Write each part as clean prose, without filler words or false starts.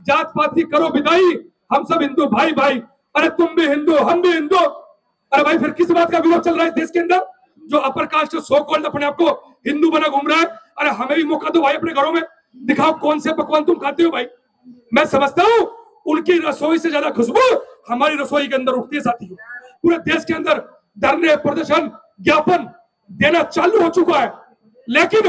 जात पात की करो विदाई, हम सब हिंदू भाई भाई। अरे तुम भी हिंदू हम भी हिंदू। अरे भाई फिर किस बात का विरोध चल रहा है देश के अंदर? जो अपर कास्ट सो कॉल्ड अपने आप को हिंदू बना घूम रहा है, अरे हमें भी मौका दो भाई, अपने घरों में दिखाओ कौन से पकवान तुम खाते हो भाई। मैं समझता हूँ उनकी रसोई से ज्यादा खुशबू हमारी रसोई के अंदर उठती है साथियों। पूरे देश के अंदर धरने प्रदर्शन ज्ञापन देना चालू हो चुका है, लेकिन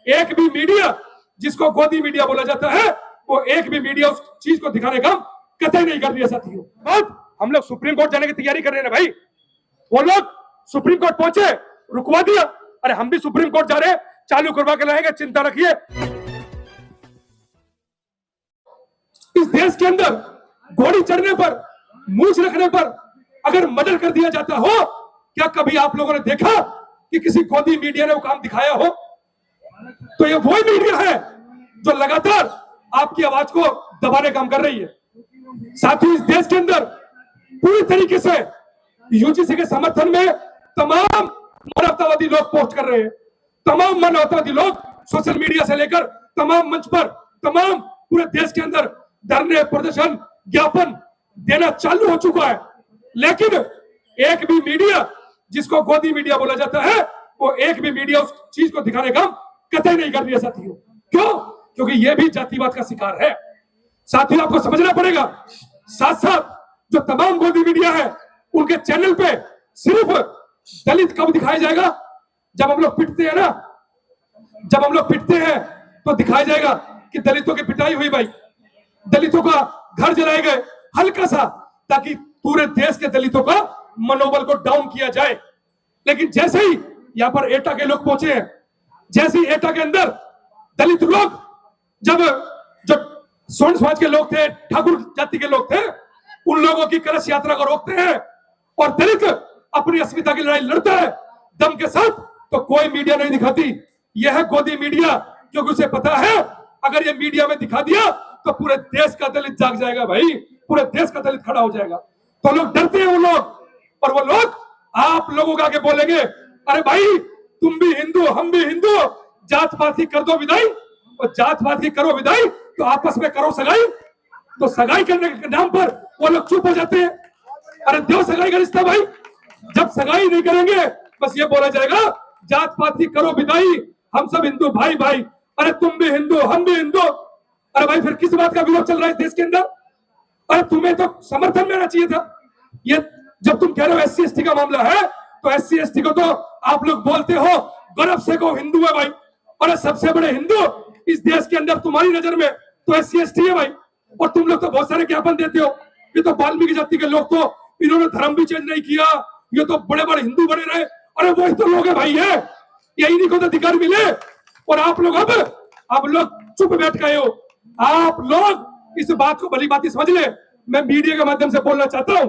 एक भी मीडिया जिसको गोदी मीडिया बोला जाता है, वो एक भी मीडिया उस चीज को दिखाने का कतई नहीं कर रही है साथियों। अब हम लोग सुप्रीम कोर्ट जाने की तैयारी कर रहे हैं भाई, वो लोग सुप्रीम कोर्ट पहुंचे, रुकवा दिया। अरे हम भी सुप्रीम कोर्ट जा रहे हैं, चालू करवा के लाएंगे, चिंता रखिए। इस देश के अंदर घोड़ी चढ़ने पर, मूछ रखने पर अगर मर्डर कर दिया जाता हो, क्या कभी आप लोगों ने देखा कि किसी गोदी मीडिया ने वो काम दिखाया हो? तो ये वही मीडिया है जो लगातार आपकी आवाज को दबाने काम कर रही है। साथ ही इस देश के अंदर पूरी तरीके से यूजीसी के समर्थन में तमाम मानवतावादी लोग पोस्ट कर रहे हैं। तमाम मानवतावादी लोग सोशल मीडिया से लेकर तमाम मंच पर, तमाम पूरे देश के अंदर धरने प्रदर्शन ज्ञापन देना चालू हो चुका है, लेकिन एक भी मीडिया जिसको गोदी मीडिया बोला जाता है, वो एक भी मीडिया उस चीज को दिखाने का कतई नहीं कर रही है साथियों। क्यों? क्योंकि यह भी जातिवाद का शिकार है साथियों, आपको समझना पड़ेगा। साथ साथ जो तमाम गोदी मीडिया है, उनके चैनल पे सिर्फ दलित कब दिखाया जाएगा? जब हम लोग पिटते हैं ना, जब हम लोग पिटते हैं तो दिखाया जाएगा कि दलितों की पिटाई हुई भाई, दलितों का घर जलाए गए, हल्का सा, ताकि पूरे देश के दलितों का मनोबल को डाउन किया जाए। लेकिन जैसे ही यहां पर एटा के लोग पहुंचे हैं, जैसे ही एटा के अंदर दलित लोग, जब जो स्वर्ण समाज के लोग थे, ठाकुर जाति के लोग थे, उन लोगों की कलश यात्रा को रोकते हैं और दलित अपनी अस्मिता की लड़ाई लड़ता है दम के साथ, तो कोई मीडिया नहीं दिखाती। यह है गोदी मीडिया, क्योंकि उसे पता है अगर ये मीडिया में दिखा दिया तो पूरे देश का दलित जाग जाएगा भाई, पूरे देश का दलित खड़ा हो जाएगा। तो लोग डरते हैं वो लोग, और वो लोग आप लोगों के आगे बोलेंगे, अरे भाई तुम भी हिंदू हम भी हिंदू, जात पात की कर दो विदाई। और जात पात की करो विदाई तो आपस में करो सगाई। तो सगाई करने के नाम पर वो लोग चुप हो जाते हैं। अरे दो सगाई का रिश्ता भाई, जब सगाई नहीं करेंगे बस ये बोला जाएगा जात पात की करो विदाई, हम सब हिंदू भाई भाई। अरे तुम भी हिंदू हम भी हिंदू। अरे भाई फिर किस बात का विरोध चल रहा है देश के अंदर? अरे तुम्हें तो समर्थन लेना चाहिए था। ये जब तुम कह रहे हो एससी एसटी का मामला है, तो एससी एसटी को तो आप लोग बोलते हो गर्व से को हिंदू है भाई, और सबसे बड़े हिंदू इस देश के अंदर तुम्हारी नजर में तो एससी एसटी है भाई। और तुम लोग तो बहुत सारे ज्ञापन देते हो, ये तो वाल्मीकि जाति के लोग, तो इन्होंने धर्म भी चेंज नहीं किया, ये तो बड़े बड़े हिंदू बने रहे। अरे वही तो लोग है भाई, है ये, इन्हीं को तो अधिकार मिले। और आप लोग अब लोग चुप बैठ गए हो। आप लोग इस बात को भली बात समझ ले। मैं मीडिया के माध्यम से बोलना चाहता हूं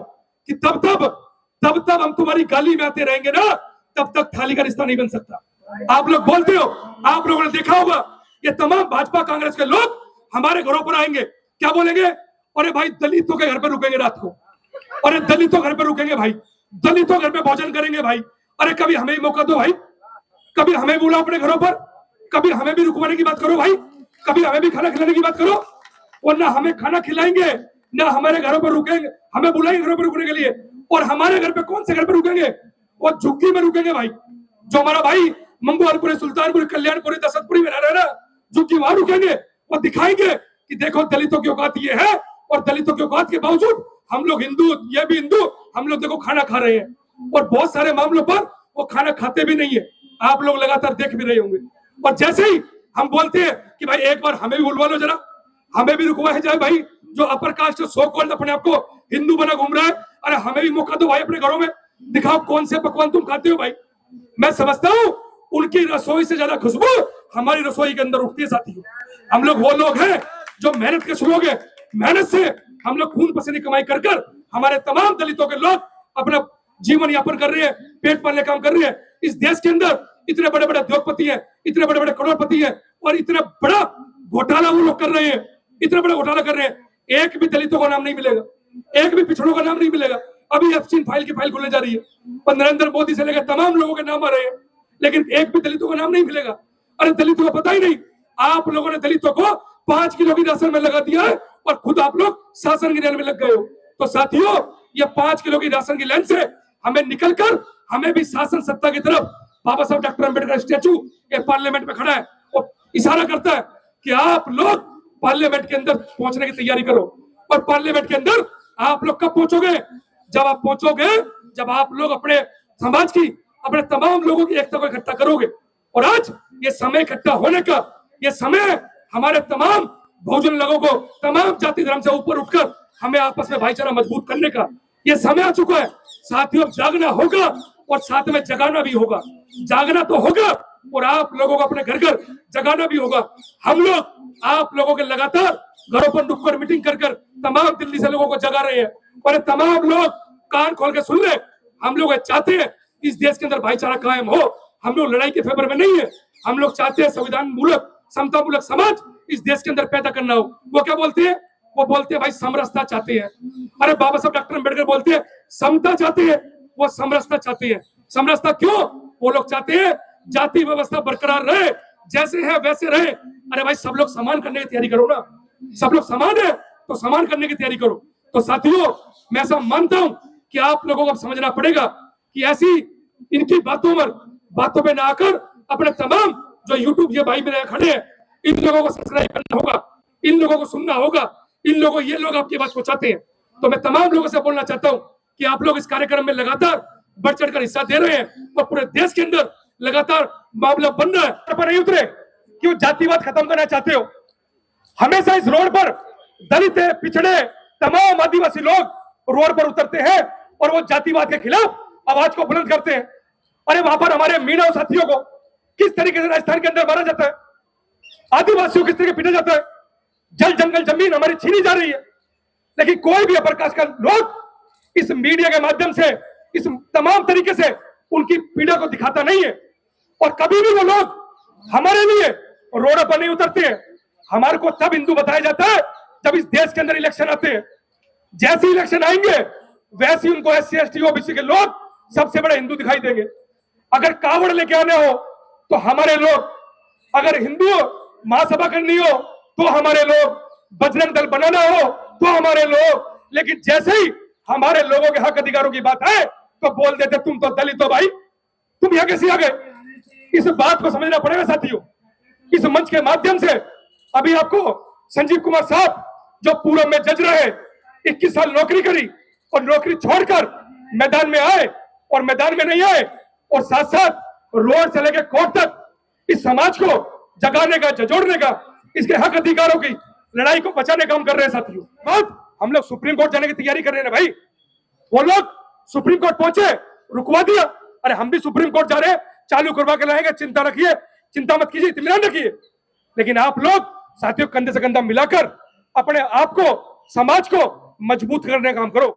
कि तब हम तुम्हारी गाली में आते रहेंगे ना, तब तक थाली का रिश्ता नहीं बन सकता। आप लोग बोलते हो, आप लोगों ने देखा होगा, ये तमाम भाजपा कांग्रेस के लोग हमारे घरों पर आएंगे, क्या बोलेंगे? अरे भाई दलितों के घर पर रुकेंगे रात को, अरे दलितों घर पर रुकेंगे भाई, दलितों घर पे भोजन करेंगे भाई। अरे कभी हमें ही मौका दो भाई, कभी हमें बुलाओ अपने घरों पर, कभी हमें भी रुकवाने की बात करो भाई, कभी हमें भी खाना खिलाने की बात करो। और ना हमें खाना खिलाएंगे, ना हमारे घरों पर रुकेंगे, हमें बुलाएंगे घरों पर रुकने के लिए। और हमारे घर पे कौन से घर पे रुकेंगे? वो झुग्गी में रुकेंगे भाई, जो हमारा भाई मंगोहरपुरी, सुल्तानपुरी, कल्याणपुरी, दशरथपुरी में रह रहे ना, झुग्गी वहां रुकेंगे। वो दिखाएंगे कि देखो दलितों की औकात ये है, और दलितों की औकात के बावजूद हम लोग हिंदू, ये भी हिंदू, हम लोग देखो खाना खा रहे हैं। और बहुत सारे मामलों पर वो खाना खाते भी नहीं है, आप लोग लगातार देख भी रहे होंगे। और जैसे ही हम बोलते हैं कि भाई एक बार हमें भी बुलवा लो जरा, हमें भी रुकवाया जाए भाई, जो अपर कास्ट सो कॉल्ड अपने आप को हिंदू बना घूम रहा है, अरे हमें भी मौका दो भाई, अपने घरों में दिखाओ कौन से पकवान तुम खाते हो भाई। मैं समझता हूँ उनकी रसोई से ज्यादा खुशबू हमारी रसोई के अंदर उठती है साथियों। हम लोग वो लोग हैं जो मेहनत के शुरू हो गए, मेहनत से हम लोग खून पसीने कमाई कर कर हमारे तमाम दलितों के लोग अपना जीवन यापन कर रहे हैं, पेट पालने काम कर रहे हैं। इस देश के अंदर इतने बड़े बड़े उद्योगपति हैं, इतने बड़े बड़े करोड़पति हैं, और इतना बड़ा घोटाला वो लोग कर रहे हैं, इतना बड़ा घोटाला कर रहे हैं। एक भी दलितों का नाम नहीं मिलेगा, एक भी पिछड़ों का नाम नहीं मिलेगा। अभी एफसीन फाइल की फाइल खुलने जा रही है, और नरेंद्र मोदी से लेकर तमाम लोगों के नाम आ रहे हैं, लेकिन एक भी दलितों का नाम नहीं मिलेगा। अरे दलितों को पता ही नहीं, आप लोगों ने दलितों को 5 किलो की राशन में लगा दिया है, और खुद आप लोग शासन की लाइन में लग गए हो। तो साथियों, ये 5 किलो की राशन की लाइन से हमें निकलकर हमें भी शासन सत्ता की तरफ बाबा साहब डॉक्टर अंबेडकर स्टैचू ये पार्लियामेंट में खड़ा है और इशारा करता है कि आप लोग पार्लियामेंट के अंदर पहुंचने की तैयारी करो। और पार्लियामेंट के अंदर आप लोग कब पहुंचोगे? जब आप पहुंचोगे, जब आप लोग अपने समाज की, अपने तमाम लोगों की एकता को इकट्ठा करोगे। और आज ये समय इकट्ठा होने का, ये समय हमारे तमाम बहुजन लोगों को, तमाम जाति धर्म से ऊपर उठकर हमें आपस में भाईचारा मजबूत करने का ये समय आ चुका है। साथियों, जागना होगा और साथ में जगाना भी होगा। जागना तो होगा और आप लोगों को अपने घर घर जगाना भी होगा। हम लोग आप लोगों के लगातार घरों पर नुक्कड़ मीटिंग कर कर तमाम दिल्ली से लोगों को जगा रहे हैं और तमाम लोग कान खोल के सुन ले। हम लोग चाहते हैं इस देश के अंदर भाईचारा कायम हो। हम लोग लड़ाई के फेवर में नहीं है। हम लोग चाहते हैं संविधान मूलक, समता मूलक समाज इस देश के अंदर पैदा करना हो। वो क्या बोलते हैं? वो बोलते हैं भाई समरसता चाहते हैं। अरे बाबा साहब डॉक्टर अंबेडकर बोलते हैं समता चाहते हैं, वो समरसता चाहते हैं। समरसता क्यों? वो लोग चाहते हैं जाति व्यवस्था बरकरार रहे, जैसे है वैसे रहे। अरे भाई, सब लोग समान करने की तैयारी करो ना। सब लोग समान है तो समान करने की तैयारी करो। तो साथियों, मैं ऐसा मानता हूं कि आप लोगों को समझना पड़ेगा कि ऐसी इनकी बातों में ना आकर अपने तमाम जो यूट्यूब ये भाई मेरे खड़े हैं, इन लोगों को सब्सक्राइब करना होगा, इन लोगों को सुनना होगा। इन लोगों, ये लोग आपकी बात पहुंचाते हैं। तो मैं तमाम लोगों से बोलना चाहता हूं कि आप लोग इस कार्यक्रम में लगातार बढ़ चढ़कर हिस्सा दे रहे हैं और पूरे देश के अंदर लगातार मामला बन रहा है। पर नहीं उतरे क्यों? जातिवाद खत्म करना चाहते हो। हमेशा इस रोड पर दलित, पिछड़े, तमाम आदिवासी लोग रोड पर उतरते हैं और वो जातिवाद के खिलाफ आवाज को बुलंद करते हैं। अरे वहां पर हमारे मीणा साथियों को किस तरीके से राजस्थान के अंदर मारा जाता है, आदिवासियों किस तरीके पीटा जाता है, जल जंगल जमीन हमारी छीनी जा रही है। लेकिन कोई भी अपर कास्ट का लोग इस मीडिया के माध्यम से इस तमाम तरीके से उनकी पीड़ा को दिखाता नहीं है। और कभी भी वो लोग हमारे लिए रोड पर नहीं उतरते हैं। हमारे को तब हिंदू बताया जाता है जब इस देश के अंदर इलेक्शन आते हैं। जैसे इलेक्शन आएंगे वैसे उनको SC ST OBC के लोग सबसे बड़े हिंदू दिखाई देंगे। अगर कावड़ लेके आने हो तो हमारे लोग, अगर हिंदू महासभा करनी हो तो हमारे लोग, बजरंग दल बनाना हो तो हमारे लोग। लेकिन जैसे ही हमारे लोगों के हक अधिकारों की बात है तो बोल देते तुम तो दलित हो भाई, तुम यहाँ कैसे आ गए। इस बात को समझना पड़ेगा साथियों। इस मंच के माध्यम से अभी आपको संजीव कुमार साहब जो पूर्व में जज रहे, 21 साल नौकरी करी और नौकरी छोड़कर मैदान में आए और मैदान में नहीं आए और साथ साथ रोड से लेकर कोर्ट तक इस समाज को जगाने का, जोड़ने का, इसके हक अधिकारों की लड़ाई को बचाने का काम कर रहे हैं साथियों। बहुत हम लोग सुप्रीम कोर्ट जाने की तैयारी कर रहे हैं भाई। वो लोग सुप्रीम कोर्ट पहुंचे, रुकवा दिया। अरे हम भी सुप्रीम कोर्ट जा रहे हैं, चालू करवा के लाएंगे, चिंता रखिए, चिंता मत कीजिए, इत्मीनान रखिए। लेकिन आप लोग साथियों कंधे से कंधा मिलाकर अपने आप को, समाज को मजबूत करने का काम करो।